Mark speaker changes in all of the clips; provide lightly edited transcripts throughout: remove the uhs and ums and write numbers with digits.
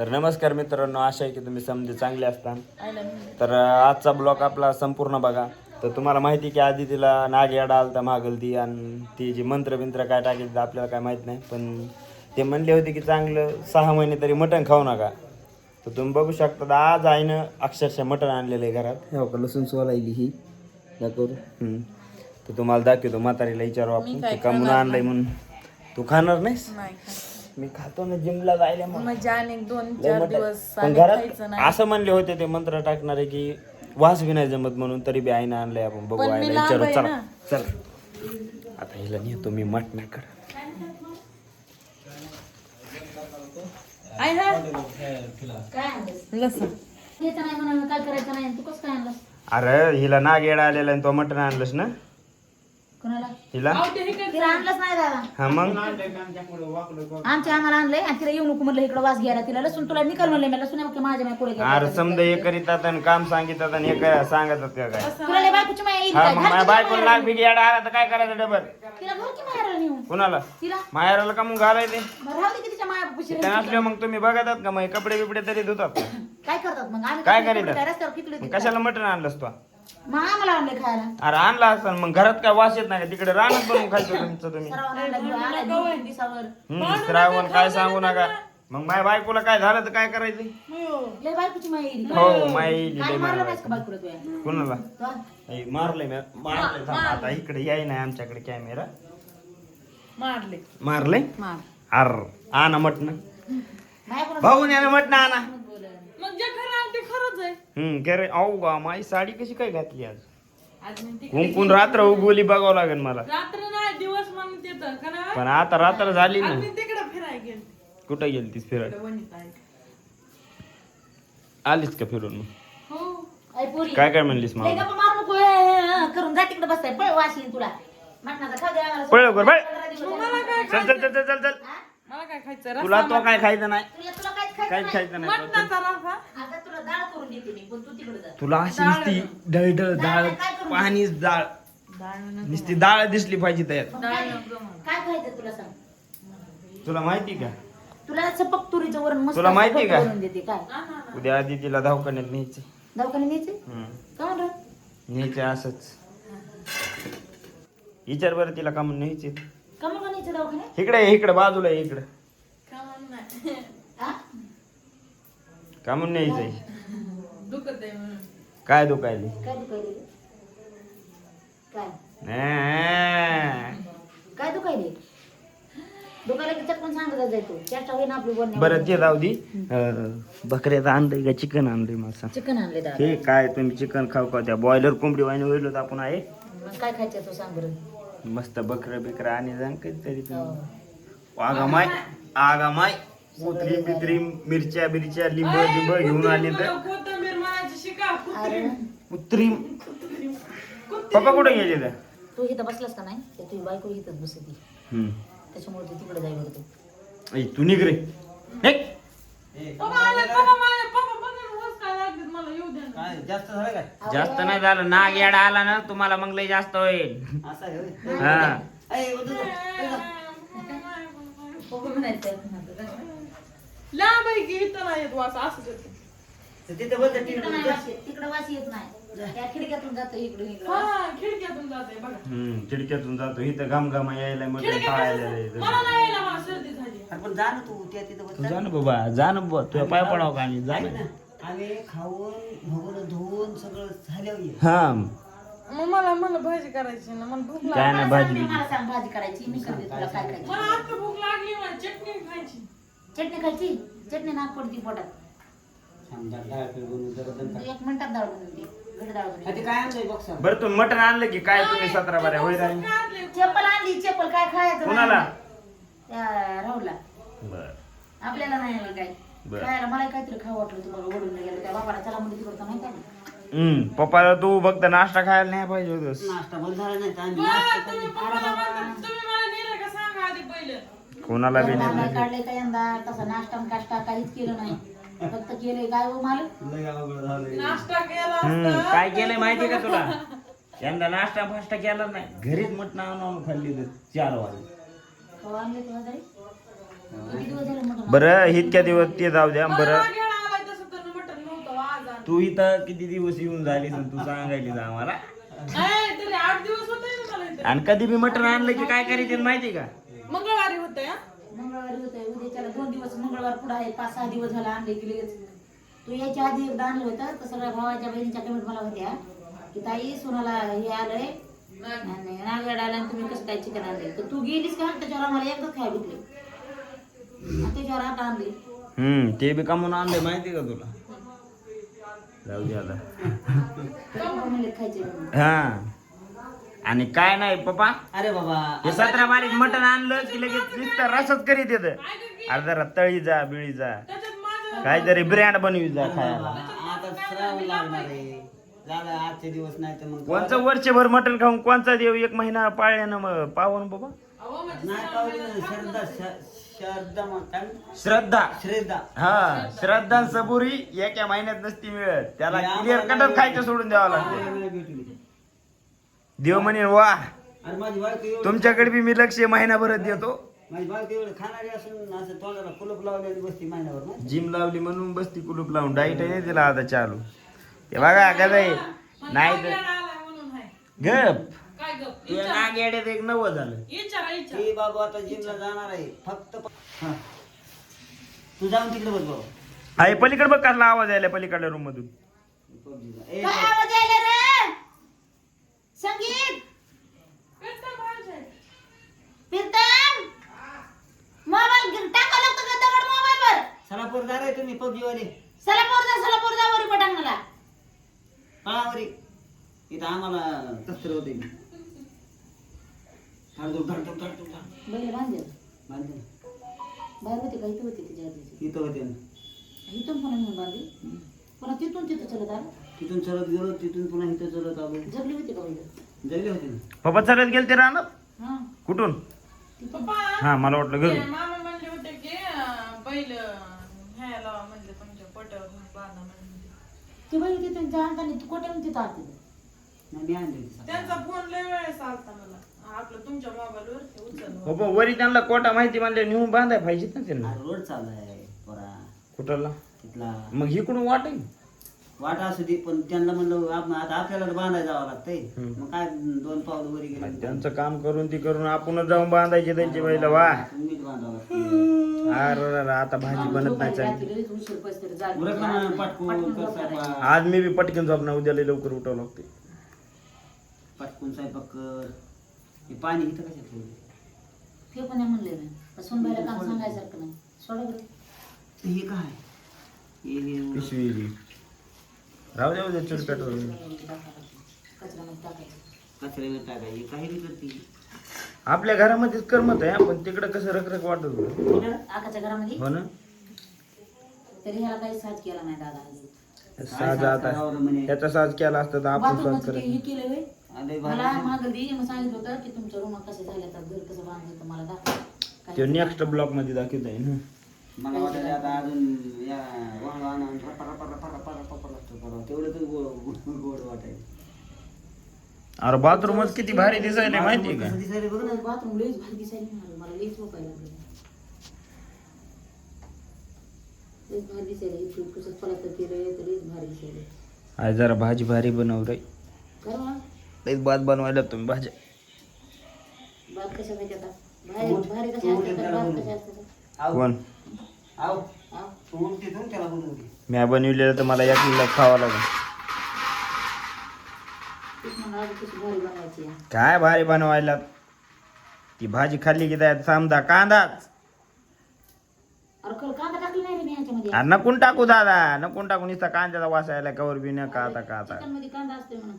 Speaker 1: तर नमस्कार मित्रांनो, आशा आहे की तुम्ही समजे चांगले असता. तर आजचा ब्लॉग आपला संपूर्ण बघा. तर तुम्हाला माहिती आहे की आधी तिला नाग याडा आलता मागलती आणि ती जी मंत्र काय टाकीत आपल्याला काय माहीत नाही, पण ते म्हणले होते की चांगलं 6 महिने तरी मटण खाऊ नका. तर तुम्ही बघू शकता आज आईनं अक्षरशः मटण आणलेलं आहे घरात. हो का, लसूण सोलायली ही दाखवतो. तर तुम्हाला दाखवतो, म्हातारीला विचारू आपण ते का म्हणून आणलंय म्हणून. तू खाणार नाहीस? मी खातो ना, जिमला जायला पण घरात असं म्हणले होते ते मंत्र टाकणारे की वास बी नाही जमत म्हणून, तरी बी आईनं आणलंय. आपण बघू आईला विचारू. चला चल आता हिला नेतो मी मटणाकडे. अरे हिला नाग येडा आलेला आणि तो मटण आणलंस ना हिला?
Speaker 2: तिला आणलंच नाही दादा.
Speaker 1: हा मग
Speaker 2: आम्हाला आणलंय आणि तिला येऊ नको म्हणलं इकडे वास घ्यायला. तिला लसूण तुला निकल म्हणले, मला लसूण माझ्या माय पुढे
Speaker 1: अरे समजा हे करीतात आणि काम सांगितलं आणि हे सांगतात का काय?
Speaker 2: तुला लय बायकोची माया येईल
Speaker 1: हा
Speaker 2: काय?
Speaker 1: मग माझ्या बायकोला नाग बिग येडा आला तर काय करायचं डबल?
Speaker 2: तिला घर की माहेराला नेऊन
Speaker 1: कुणाला?
Speaker 2: तिला
Speaker 1: माहेराला का मग घालायचे?
Speaker 2: बरं राहू दे की तिच्या माया पुशी
Speaker 1: त्या नसल्यावर मग तुम्ही बघतात का मग कपडे बिपडे तरी धुतात?
Speaker 2: काय करतात मग आम्ही
Speaker 1: काय
Speaker 2: कपडे
Speaker 1: करीतात?
Speaker 2: रस्त्यावर फेकले
Speaker 1: मग
Speaker 2: होते.
Speaker 1: कशाला मटण आणलंस तू?
Speaker 2: मग आम्हाला आणले खायला.
Speaker 1: अरे आणला असता मग घरात काय वास येत नाही का? तिकडे रानात बनवून खायचं तुमचं तुम्ही.
Speaker 2: सर्वांना आणलं, आला दिवसावर.
Speaker 1: श्रावण काय सांगू नका. मग माझ्या बायकोला काय झालं तर काय करायचं?
Speaker 2: लय बायकोची माया येईल.
Speaker 1: हो माई
Speaker 2: काय मारलं नाहीस का बायकोला तुया?
Speaker 1: कुणाला?
Speaker 2: तो?
Speaker 1: ए, मारलंय थांब आता इकडे याय नाही आमच्याकडे कॅमेरा. मारले अर आणा मटण
Speaker 2: बायकोला
Speaker 1: भाऊ याला मटण आणा.
Speaker 3: मग जे खरं आहे ते खरंच आहे.
Speaker 1: करे अहो गा माझी साडी कशी काय घातली आज?
Speaker 3: आज मी
Speaker 1: कुंकून रात्र उगवली बघावं लागेल मला.
Speaker 3: रात्र नाही दिवस म्हणून येतं का ना.
Speaker 1: पण आता रात्र झाली ना.
Speaker 3: मी तिकडे फिरायला गेले.
Speaker 1: कुठं गेली तीस फिरायला?
Speaker 3: वनिता आहे.
Speaker 1: आलीच का फिरून मग?
Speaker 3: हो.
Speaker 2: ऐ पोरी.
Speaker 1: काय काय म्हणलीस
Speaker 2: लय
Speaker 1: मला?
Speaker 2: गप्पा मारू नको, करून जा तिकडे बसाय. पळ वाशी तुला मटणाचा खाऊ दे आम्हाला.
Speaker 1: पळ लवकर, पळ.
Speaker 2: 15 दिवस
Speaker 3: मला काय
Speaker 1: चल चल चल चल चल.
Speaker 2: हा?
Speaker 3: मला काय खायचं?
Speaker 1: तुला तो काय खायचं नाही,
Speaker 2: तुला काहीच खायचं
Speaker 1: काहीच
Speaker 2: नाही.
Speaker 1: खायचं नाही.
Speaker 3: मटणाचा रसा.
Speaker 2: आता तुला डाळ करून देते मी, पण तू तिकडे जा.
Speaker 1: तुला अशी नुसती डळडळ डाळ पाणी डाळ नुसती डाळ दिसली पाहिजे त्यात.
Speaker 2: काय खायचं तुला सांग.
Speaker 1: तुला माहिती का
Speaker 2: तुला चपक तुरीचं वरण मस्त
Speaker 1: तुला माहिती का?
Speaker 2: करून देते. काय
Speaker 1: उद्या आधी तिला दवाखान्यात न्यायचे.
Speaker 2: दवाखान्यात न्यायचे? का म्हणलं?
Speaker 1: न्यायचे असंच. विचार बरं तिला का म्हणून न्यायचे.
Speaker 2: का म्हणून न्यायचं दवाखान्यात?
Speaker 1: इकडे बाजूला आहे, इकडे
Speaker 3: का म्हणणार?
Speaker 2: हा?
Speaker 1: का म्हणून न्यायचंय?
Speaker 3: दुखत आहे म्हणून.
Speaker 1: काय दुखायले?
Speaker 2: काय दुखायले? काय काय दुखायले? दुखायला की चटकन सांगत जाय तू. चेष्टा होईना आपली बोलण्या.
Speaker 1: बरं ते राहू दे. बकऱ्याचं आणलंय का चिकन आणलंय मासा?
Speaker 2: चिकन आणले दादा.
Speaker 1: हे काय तुम्ही चिकन खाऊ का? त्या बॉयलर कोंबडी वाईन होईल होत आपण आहे
Speaker 2: मग काय खायचं तू सांग बरं.
Speaker 1: मस्त बकरं बिकरं आणि जाण कधीतरी
Speaker 2: हो.
Speaker 1: तुम्ही आगामाय कोथरी बित्री मिरच्या बिरच्या लिंब घेऊन आले तर
Speaker 3: कोथिंबीर म्हणायची शिका.
Speaker 2: अरे
Speaker 1: कुत्रीम. पप्पा कुठे गेले तर?
Speaker 2: तू इथं बसलास का नाही तर तुझी बायको इथंच बसती. त्याच्यामुळे तू तिकडे जाय बरं तू.
Speaker 1: तू निघ रे. निघ.
Speaker 3: पप्पा आले, पप्पा माझे पप्पा बघून रोज काय लागतात मला येऊ द्या ना.
Speaker 1: जास्त नाही झालं, नाग येडा आला ना तुम्हाला मग लय जास्त होईल. हा
Speaker 2: पप्पा म्हणायचं.
Speaker 3: लांब आहे की इथं नाही येत वास असंच येतं.
Speaker 2: तिकडं नाही वास येत, तिकडं वास येत नाही. त्या खिडक्यातून जातो इकडून इकडं.
Speaker 3: हा खिडक्यातून जाते बघा.
Speaker 1: चिडक्यातून जातो इथं घाम यायला म्हटलं खायला यायचं.
Speaker 3: मला नाही यायला, मला सर्दी झाली.
Speaker 1: तू जा ना बाबा, जा ना बाबा, तुझ्या पाय पडाव का आम्ही? जा ना.
Speaker 4: आम्ही खाऊन भगवून धुवून सगळं झाल्यावर ये.
Speaker 1: हा
Speaker 3: मग मला भाजी करायची ना, मला भूक लागली.
Speaker 1: काय नाही
Speaker 2: मला
Speaker 1: भाजी
Speaker 2: सांग, मला सांग भाजी करायची, मी करते तुला काय करायची.
Speaker 3: मला आता भूक लागली, मला चटणी खायची.
Speaker 2: चटणी खायची? चटणी नाक पडती पोटात.
Speaker 4: समजा डाळ पिळून जरा दंता.
Speaker 2: 1 मिनिटात डाळ बनवून दे. घडी डाळ बनवून
Speaker 4: हा, ते काय आणलंय बघ सर.
Speaker 1: बरं तू मटण आणलं की काय तुम्ही 17 बाऱ्या होय राहिली?
Speaker 3: काढले.
Speaker 2: चप्पल आणली, चप्पल काय खायचं
Speaker 1: कोणाला?
Speaker 2: नाही. त्या राहुलला.
Speaker 1: बर
Speaker 2: आपल्याला नाही आलं काय
Speaker 1: बरं.
Speaker 2: खायला. मला काहीतरी खाऊ वाटलं तुम्हाला ओढून गेलं त्या बापाला. चला म्हणजे तिकडचं माहिती आहे ना.
Speaker 1: पप्पाला तू फक्त नाश्ता खायला नाही पाहिजे होतस.
Speaker 4: नाश्ता बंद झाला नाही तर आम्ही
Speaker 3: बरं,
Speaker 4: नाश्ता
Speaker 3: तुम्ही पप्पाला म्हणता, तुम्ही मला नेलं का सांगा आधी पहिलं.
Speaker 1: कोणाला बी
Speaker 2: नाही
Speaker 1: नाही.
Speaker 2: काढले का यंदा तसा नाश्ता आणि काष्टा काहीच केलं नाही. फक्त केलंय काय हो माल.
Speaker 4: लय अवघड झालंय.
Speaker 3: नाश्ता केला असता.
Speaker 1: काय केलंय माहिती का तुला? यंदा नाश्ता फास्टा केला नाही, घरीच मटण आणून खाल्ली तर 4 वाजता.
Speaker 2: हो आणले तुला तरी किती दिवस झाले मटण
Speaker 1: बरं इतक्या दिवस ते जाऊ द्या बरं
Speaker 3: मला घेणं आलाय तसं तर मटण नव्हतं आज आणलं.
Speaker 1: तू इथं किती दिवस येऊन झाली तू सांगायली जा आम्हाला
Speaker 3: तरी 8 दिवस होते ना मला इथे.
Speaker 1: आणि कधी मी मटण आणलं की काय करायचे माहिती का
Speaker 3: मंगळवारी होते हा.
Speaker 2: मंगळवारी होतंय उद्याच्याला 2 दिवस मंगळवार पुढे आहे 5-6 दिवस झाला आणले की लगेच तू याच्या आधी एकदा आणलं होतं तर सगळ्या भावाच्या बहिणीच्या कमेंट मला होत्या की ताई सोनाला हे आलंय आणि नागवेड आला आणि तुम्ही कसं काय चिकन आणले तर तू गेलीस का त्याच्यावर आम्हाला एकदाच खायला भेटले आणि त्याच्यावर आता आणली
Speaker 1: ते बी कमवून आणले माहिती का तुला जाऊ दे आता
Speaker 2: म्हणले खायचे
Speaker 1: हा आणि काय नाही पप्पा
Speaker 4: अरे बाबा
Speaker 1: हे 17 बारीक मटण आणलं की लगेच नुसतं रसच करीत येत अरे जरा तळी जा बिळी जा
Speaker 3: त्याच्यात माझं
Speaker 1: काहीतरी ब्रँड बनवी जा खायला
Speaker 4: आता श्रावण लागणार आहे झालं आजचे दिवस नाही तर मग
Speaker 1: कोणचं वर्षभर मटण खाऊन कोणचा देव 1 महिना पाळल्यानं मग पावन बाबा
Speaker 3: अहो म्हणजे
Speaker 4: नाही पावली ना, श्रद्धा श्रद्धा मग काय
Speaker 1: श्रद्धा
Speaker 4: श्रद्धा
Speaker 1: हा श्रद्धा सबुरी एका महिन्यात नसती मिळत त्याला क्लिअर कटच खायचं सोडून द्यावं लागतं
Speaker 4: मला भेटली
Speaker 1: देव म्हणे वा
Speaker 4: आणि माझी बायको एवढी
Speaker 1: तुमच्याकडे बी मी लक्ष महिनाभरात देतो
Speaker 4: माझी बायको एवढं खाणारी असून असं तोंडाला कुलूप लावलेली बसती महिन्यावर ना
Speaker 1: जिम लावली म्हणून बसती कुलूप लावून डाईट आहे तिला आता चालू हे बघा कसं आहे नाही तर
Speaker 3: घेणं आलाय म्हणून आहे.
Speaker 1: गप
Speaker 3: काय गप
Speaker 1: तुझ्या नागेड्यात एक 90 झालं
Speaker 3: विचारा
Speaker 4: हे बाबू आता जिमला जाणार आहे फक्त हा. तू जाऊन तिकडे बस बाबा
Speaker 1: आहे पलीकडे बघ कसला आवाज यायला पलीकडल्या रूम मधून
Speaker 4: PUBG चा. ए,
Speaker 2: काय आवाज यायला रे संगीत प्रीतम मोबाईल टाका लागतो का दगड मोबाईल वर
Speaker 4: सलापूर जा रे तुम्ही PUBG वाले
Speaker 2: सलापूर जा वरी पटांगला
Speaker 4: पळावरी इथं आम्हाला कसर होते
Speaker 2: बैल बांधले बाहेर होते का इथं होते तिच्या आधीची
Speaker 4: इथं होते ना
Speaker 2: इथून पण आणून बांधली पुन्हा तिथून तिथं चलत आलं
Speaker 4: तिथून चलत गेलो तिथून पुन्हा इथं चलत आलो
Speaker 2: जगली होती का बैल
Speaker 4: जगले होते ना
Speaker 1: पप्पा चालत गेल ते राहणार
Speaker 2: हा
Speaker 1: कुठून
Speaker 3: पप्पा
Speaker 1: हा मला वाटलं
Speaker 3: ते
Speaker 1: घरून
Speaker 3: मामा म्हणले होते की बैल ह्याला म्हणले तुमच्या पटावर बांधा म्हणले
Speaker 2: ती बैल तिथून जाणताना तू कोट्याहून तिथं आलती
Speaker 4: नाही मी आणले होते.
Speaker 3: त्यांचा फोन लय वेळेस आलता मला आपलं तुमच्या मोबाईलवर उचल
Speaker 1: पप्पा वरी त्यांना कोटा माहिती म्हणले नेऊन बांधाय पाहिजेत ना त्यांना
Speaker 4: अरे रोड चालू आहे पोरा
Speaker 1: कुठला
Speaker 4: तिथला
Speaker 1: मग इकडून वाटेल
Speaker 4: वाटा असू दे पण त्यांना म्हणलं आता आपल्याला बांधायला जावं लागतंय मग काय 2 पावलं वरी गेले
Speaker 1: त्यांचं काम करून ती करून आपणच जाऊन बांधायचे त्यांची बैल वा
Speaker 4: मीच बांधावं लागतं
Speaker 1: अरे आता भाजी बनत नाही चांगली
Speaker 2: रात्री लईच उशीर पसतर जागी.
Speaker 4: उरकलं ना पाटकून कर स्वयंपाक.
Speaker 1: आज मी बी पटकन झोपणार उद्या लई लवकर उठावं लागते
Speaker 4: पाटकून स्वयंपाक कर हे पाणी इथं कशात ठेवलं
Speaker 2: ते पण नाही म्हणले ना सुनबाईला काम सांगायसारखं नाही सोडा बरं
Speaker 4: हे काय हे
Speaker 1: पिशवी राहू द्या उद्या चिडपेट होईल
Speaker 2: कचऱ्यामध्ये टाकायचं
Speaker 4: कचऱ्यावर टाकायची काही बी करते
Speaker 1: आपल्या घरामध्येच करमत आहे पण तिकडे कसं रखरख वाटत होतं.
Speaker 2: आकाच्या घरामध्ये
Speaker 1: हो ना
Speaker 2: तरी ह्याला काही साज केला नाही दादा अजून.
Speaker 1: साज आता त्याचा साज केला असता तर आपण साज
Speaker 2: बाथरूमचं
Speaker 1: करत
Speaker 2: हे केलं होय
Speaker 4: अरे
Speaker 2: मला मागं दी मग सांगितलं होतं की तुमच्या रूम कसे झाले तर घर कसं बांधायचं मला दाखवा
Speaker 1: ते
Speaker 2: काही
Speaker 1: नेक्स्ट ब्लॉक मध्ये दाखवत आहे ना
Speaker 4: मला वाटतं आता अजून या वाहन तेवढं तर गोड वाटायचं
Speaker 1: अरे बाथरूमच किती भारी दिसायला माहितीये का
Speaker 4: कसं दिसायला बघ ना
Speaker 2: बाथरूम लईच भारी दिसायला नाही मला लईच झोपायला लागलं लईच भारी दिसायला इथून कसं पलात केलं तर लईच भारी दिसायला
Speaker 1: आज जरा भाजी भारी बनव रे
Speaker 2: करा
Speaker 1: लईच भात बनवायला तुम्ही भाज्या
Speaker 2: बात कशा माहिती आता भारी भारी कशा असतात बात कशा असतात
Speaker 1: कोण
Speaker 4: आव
Speaker 2: हा
Speaker 4: तू तिथून त्याला बोलवते
Speaker 1: म्या बनविलेलं तर मला एकलीला खावं लागेल
Speaker 2: तेच म्हणा कशी भारी बनवायची आहे.
Speaker 1: काय भारी बनवायला ती भाजी खाल्ली की त्यात समजा कांदाच
Speaker 2: अरे कांदा टाकली नाही रे मी ह्याच्यामध्ये
Speaker 1: अरे नको टाकू दादा नको टाकू नुसता कांद्याचा वास यायला कवर बी न का आता
Speaker 2: चिकन मध्ये कांदा असते म्हणून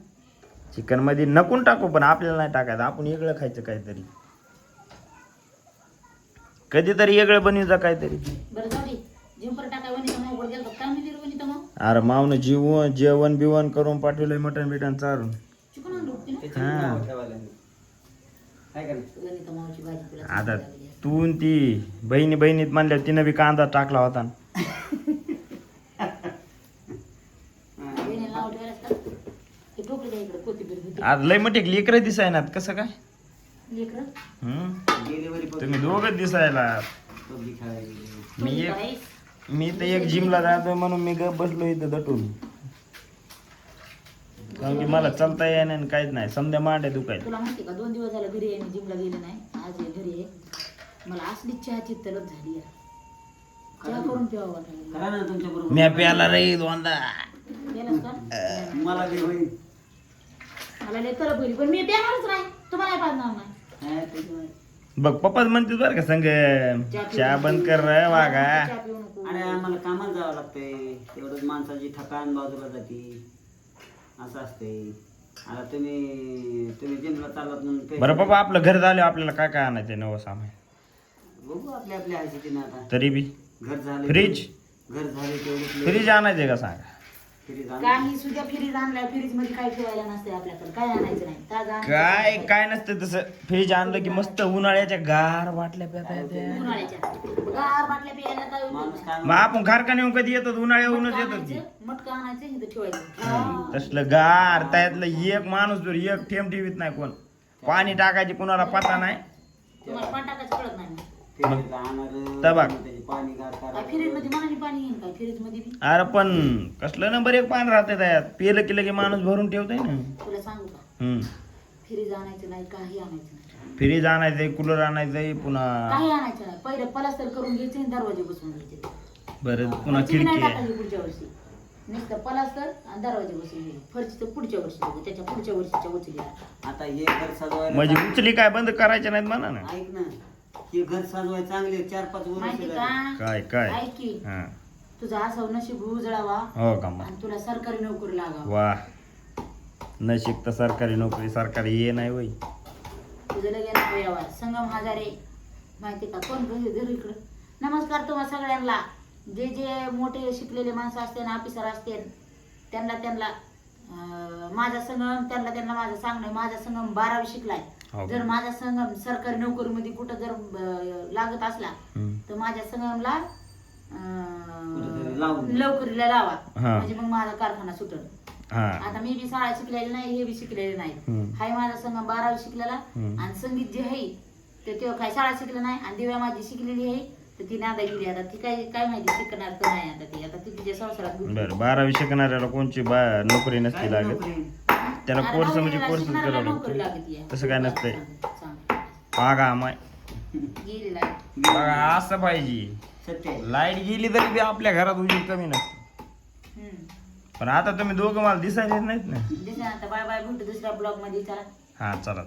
Speaker 1: चिकन मध्ये नको टाकू पण आपल्याला नाही टाकायचं आपण वेगळं खायचं काहीतरी कधीतरी वेगळं बनवायचं काहीतरी
Speaker 2: बरं जाऊ दे जिंपर टाकाय वणी तर मग गेलं काय मिळेल वणी तर मग
Speaker 1: अरे मावनं जेवण बिवण करून पाठवलंय मटण बिटन चारून
Speaker 2: चिकन आणलं होती ना
Speaker 4: त्याच्यात नाव ठेवायला नाही. काय करणार
Speaker 2: वणी तर मावची भाजी तुला
Speaker 1: आता
Speaker 2: चांगली लागली.
Speaker 1: तू न ती बहिणीत म्हणल्या तिनं बी कांदा टाकला होता
Speaker 2: वहिनीला नाव ठेवायला असतात ते टोपली द्या इकडे कोथिंबीर होती
Speaker 1: आज लय मोठी लेकरं दिसायनात कसं काय
Speaker 2: लेकरं
Speaker 1: हम्म
Speaker 4: डिलिव्हरी
Speaker 1: तुम्ही दोघं दिसायला
Speaker 4: पबजी खेळायला गेले.
Speaker 1: मी तर एक जिमला जातोय म्हणून मी गप बसलो इथं दटून, कारण की मला चालता येईना आणि काहीच नाही, समजा मांड्या दुखायला.
Speaker 2: तुला माहिती का 2 दिवस झाले घरी आहे, मी जिमला गेले नाही, आज हे घरी आहे. मला असली चहाची तलब झाली यार. चहा करून प्यावं वाटायला.
Speaker 4: करा ना तुमच्या बरोबर.
Speaker 1: मी प्याला रे दोनदा.
Speaker 2: गेलास का?
Speaker 4: मला बी होईल.
Speaker 2: मला लय तलब होईल, पण मी प्यानारच नाही, तुम्हाला काय पाजणार नाही.
Speaker 4: हा, त्याच्यामुळे.
Speaker 1: बघ पप्पाच म्हणते बरं का संग, चहा बंद कर रे वागा.
Speaker 2: चहा पिऊ नको.
Speaker 4: आणि आम्हाला कामाला जावं लागतंय, तेवढंच माणसाची थकान बाजूला जाते, असं असते. आता तुम्ही जिमला चालत म्हणून पैसे-
Speaker 1: बरं पप्पा, आपलं घर झालं, आपल्याला काय काय आणायचं नवं सामान?
Speaker 4: बघू आपल्या आपल्या हायची आता.
Speaker 1: तरी बी
Speaker 4: घर झाले
Speaker 1: फ्रीज
Speaker 4: घर झाले तेवढे
Speaker 1: फ्रीज आणायचंय का सांगा?
Speaker 4: फ्रीज आणलं.
Speaker 2: काही सुद्धा फ्रीज आणलाय, फ्रीज मध्ये काय ठेवायला नसते आपल्याकडे, काय आणायचं नाही, ताजं आणायचं.
Speaker 1: काय काय नसतं तसं. फ्रीज आणलं की मस्त उन्हाळ्याच्या गार बाटल्या प्याता येत्या.
Speaker 2: उन्हाळ्याच्या गार बाटल्या प्यायला काय उपयोग
Speaker 4: माणूस
Speaker 2: नाही.
Speaker 4: काय
Speaker 1: मग आपण कारखान्यावर कधी येतात? उन्हाळ्याहूनच
Speaker 2: मटकं
Speaker 1: येतात की.
Speaker 2: आणायचं, मटकं आणायचं इथं ठेवायचं.
Speaker 1: तसलं गार त्यातलं एक माणूस जर एक थेंब ठेवीत नाही कोण. पाणी टाकायचे कुणाला पता नाही.
Speaker 2: तुम्हाला पाणी टाकायचं कळत नाही.
Speaker 4: फ्रीजला आणलं,
Speaker 1: तबाक.
Speaker 4: त्याचे पाणी गार
Speaker 2: काय
Speaker 4: करायचं.
Speaker 2: फ्रीज मध्ये मनाने पाणी येईन काय फ्रीज मध्ये बी?
Speaker 1: अरे पण कसलं नंबर एक पाणी राहते त्यात, पिलं की लगे माणूस भरून ठेवतोय ना.
Speaker 2: तुला सांगू का,
Speaker 1: हम्म.
Speaker 2: फ्रीज आणायचं नाही, काही आणायचं नाही,
Speaker 1: फ्रीज आणायचंय, कूलर आणायचंय, पुन्हा
Speaker 2: काही आणायचं नाही. पहिले प्लास्टर करून घ्यायचे आणि दरवाजे बसवून घ्यायचे.
Speaker 1: बरं पुन्हा
Speaker 2: फरची बी नाही
Speaker 1: खिडकी
Speaker 2: टाकायची पुढच्या वर्षी, नुसतं प्लास्टर आणि दरवाजे बसवून घ्यायचे. फरची तर पुढच्या वर्षी बघू, त्याच्या पुढच्या वर्षीच्या उचली.
Speaker 4: आता हे घर सजवायला
Speaker 1: म्हणजे उचली काय बंद करायचे नाहीत म्हणा ना.
Speaker 4: ऐक ना, हे घर सजवाय चांगले 4-5
Speaker 2: माहिती
Speaker 4: वर्ष
Speaker 2: का?
Speaker 1: काय काय
Speaker 2: ऐक की,
Speaker 1: हा.
Speaker 2: तुझा असा नशीब उजळावा
Speaker 1: हो का मग?
Speaker 2: आणि तुला सरकारी नोकरी लागावा.
Speaker 1: वा, नशीब तर सरकारी नोकरी, सरकारी ये नाही वय.
Speaker 2: तुझं लगेच नाव यावं संगम हजारे. माहिती का कोण धर इकडं. नमस्कार तुम्हा सगळ्यांना. जे जे मोठे शिकलेले माणसं असते ना, ऑफिसर असते, त्यांना माझा संगम, त्यांना माझं सांगणं, माझा संगम 12वी शिकलाय.
Speaker 1: हो.
Speaker 2: जर माझा संगम सरकारी नोकरीमध्ये कुठं जर लागत असला
Speaker 1: हम्म.
Speaker 2: तर माझ्या संगमला
Speaker 4: कुठेतरी लावून.
Speaker 2: लवकरीला लावा,
Speaker 1: हा.
Speaker 2: म्हणजे मग माझा कारखाना सुटल.
Speaker 1: हा.
Speaker 2: आता मी बी शाळा शिकलेली नाही, हे बी शिकलेले नाही.
Speaker 1: हम्म.
Speaker 2: हाय माझा संगम 12वी शिकलेला,
Speaker 1: हम्म.
Speaker 2: आणि संगीत जे आहे ते तेव्हा काय शाळा शिकलं नाही, आणि दिव्या माझी शिकलेली आहे तर ती नादा गेली. आता ती काय माहिती शिकणार तर नाही. आता ती तिच्या संसारात गुंतली.
Speaker 1: बरं, 12वी शिकणाऱ्याला कोणची नोकरी नसते
Speaker 4: काय
Speaker 1: लागत.
Speaker 4: नोकरी?
Speaker 1: त्याला
Speaker 2: आता
Speaker 1: कोर्स म्हणजे
Speaker 2: नवऱ्याला
Speaker 1: कोर्स
Speaker 2: शिकणाऱ्याला
Speaker 1: करावं
Speaker 2: नोकरी
Speaker 1: लागतं.
Speaker 2: लागते आहे.
Speaker 1: तसं काय नसतंय.
Speaker 2: सांग.
Speaker 1: पागा माय
Speaker 2: गेली लाईट.
Speaker 1: बघा असं पाहिजे.
Speaker 4: सत्य आहे.
Speaker 1: लाईट गेली तरी बी आपल्या घरात उजेड कमी नसते. पण आता तुम्ही दोघं मला दिसायलेच नाहीत ना.
Speaker 2: दिसा आता बाय बाय भेटू दुसऱ्या ब्लॉग मध्ये. चला.
Speaker 1: हा चला.